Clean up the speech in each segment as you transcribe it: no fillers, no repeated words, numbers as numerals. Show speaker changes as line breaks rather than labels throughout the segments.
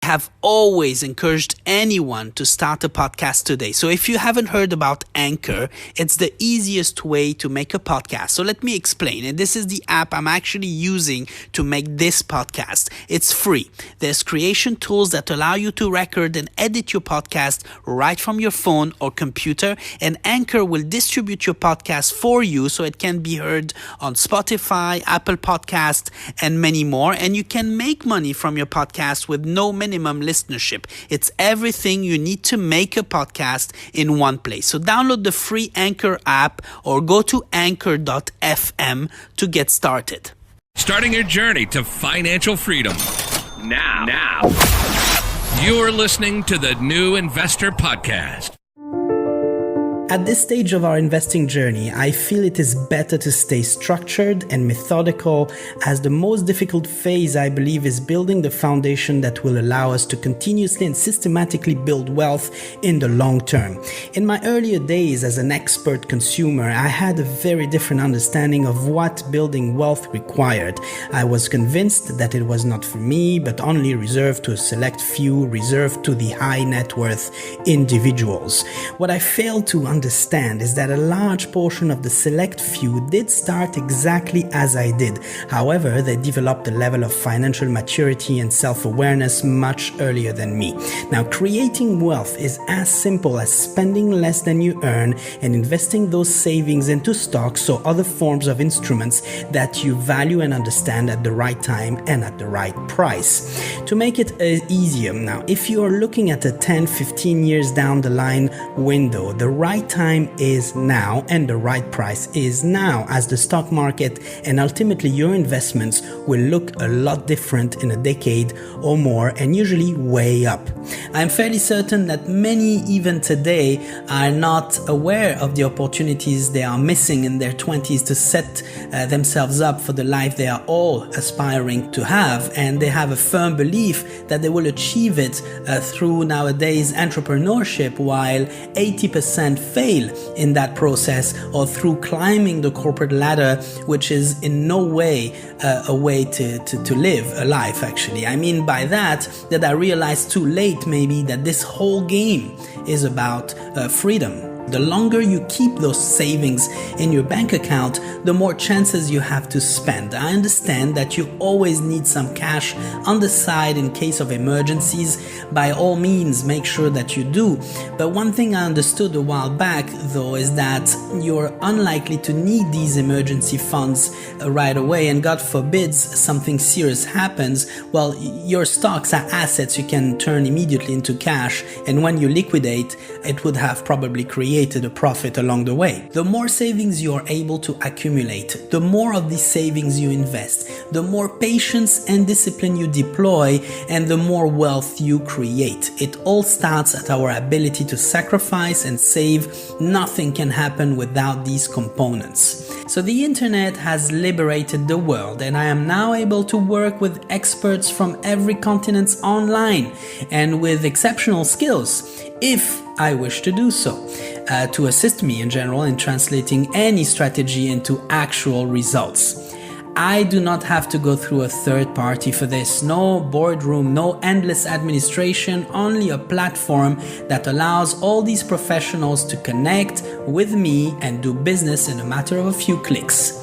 have always encouraged anyone to start a podcast today. So if you haven't heard about Anchor, it's the easiest way to make a podcast. So let me explain. And this is the app I'm actually using to make this podcast. It's free. There's creation tools that allow you to record and edit your podcast right from your phone or computer. And Anchor will distribute your podcast for you so it can be heard on Spotify, Apple Podcast, and many more. And you can make money from your podcast with no minimum listenership. It's everything you need to make a podcast in one place. So download the free Anchor app or go to anchor.fm to get started.
Starting your journey to financial freedom. Now. You're listening to the New Investor Podcast.
At this stage of our investing journey, I feel it is better to stay structured and methodical, as the most difficult phase, I believe, is building the foundation that will allow us to continuously and systematically build wealth in the long term. In my earlier days as an expert consumer, I had a very different understanding of what building wealth required. I was convinced that it was not for me, but only reserved to a select few, reserved to the high net worth individuals. What I failed to understand is that a large portion of the select few did start exactly as I did. However, they developed a level of financial maturity and self-awareness much earlier than me. Now, creating wealth is as simple as spending less than you earn and investing those savings into stocks or other forms of instruments that you value and understand at the right time and at the right price. To make it easier, now, if you are looking at a 10-15 years down the line window, the right time is now and the right price is now, as the stock market and ultimately your investments will look a lot different in a decade or more, and usually way up. I'm fairly certain that many even today are not aware of the opportunities they are missing in their 20s to set themselves up for the life they are all aspiring to have, and they have a firm belief that they will achieve it through nowadays entrepreneurship, while 80% fail in that process, or through climbing the corporate ladder, which is in no way a way to live a life, actually. I mean by that I realized too late maybe that this whole game is about freedom. The longer you keep those savings in your bank account, the more chances you have to spend. I understand that you always need some cash on the side in case of emergencies. By all means, make sure that you do. But one thing I understood a while back, though, is that you're unlikely to need these emergency funds right away. And God forbids something serious happens, well, your stocks are assets you can turn immediately into cash. And when you liquidate, it would have probably created a profit along the way. The more savings you are able to accumulate, the more of these savings you invest, the more patience and discipline you deploy, and the more wealth you create. It all starts at our ability to sacrifice and save. Nothing can happen without these components. So the internet has liberated the world, and I am now able to work with experts from every continent online and with exceptional skills, if I wish to do so, to assist me in general in translating any strategy into actual results. I do not have to go through a third party for this. No boardroom, no endless administration, only a platform that allows all these professionals to connect with me and do business in a matter of a few clicks.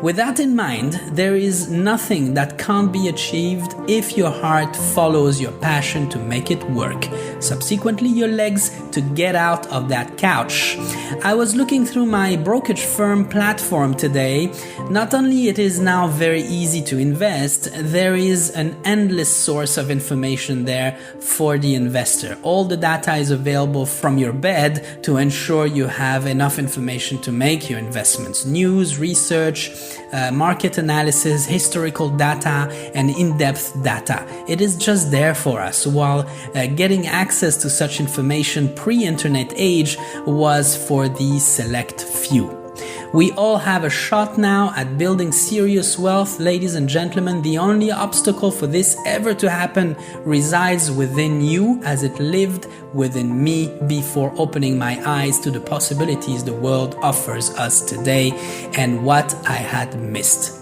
With that in mind, there is nothing that can't be achieved if your heart follows your passion to make it work. Subsequently, your legs to get out of that couch. I was looking through my brokerage firm platform today. Not only it is now very easy to invest, there is an endless source of information there for the investor. All the data is available from your bed to ensure you have enough information to make your investments. News, research, market analysis, historical data, and in-depth data. It is just there for us, while getting access to such information pre-internet age was for the select few. We all have a shot now at building serious wealth, ladies and gentlemen. The only obstacle for this ever to happen resides within you, as it lived within me before opening my eyes to the possibilities the world offers us today and what I had missed.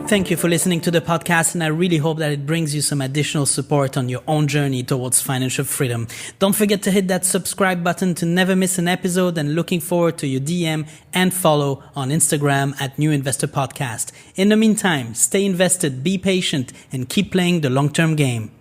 Thank you for listening to the podcast, and I really hope that it brings you some additional support on your own journey towards financial freedom. Don't forget to hit that subscribe button to never miss an episode, and looking forward to your DM and follow on Instagram at New Investor Podcast. In the meantime, stay invested, be patient, and keep playing the long-term game.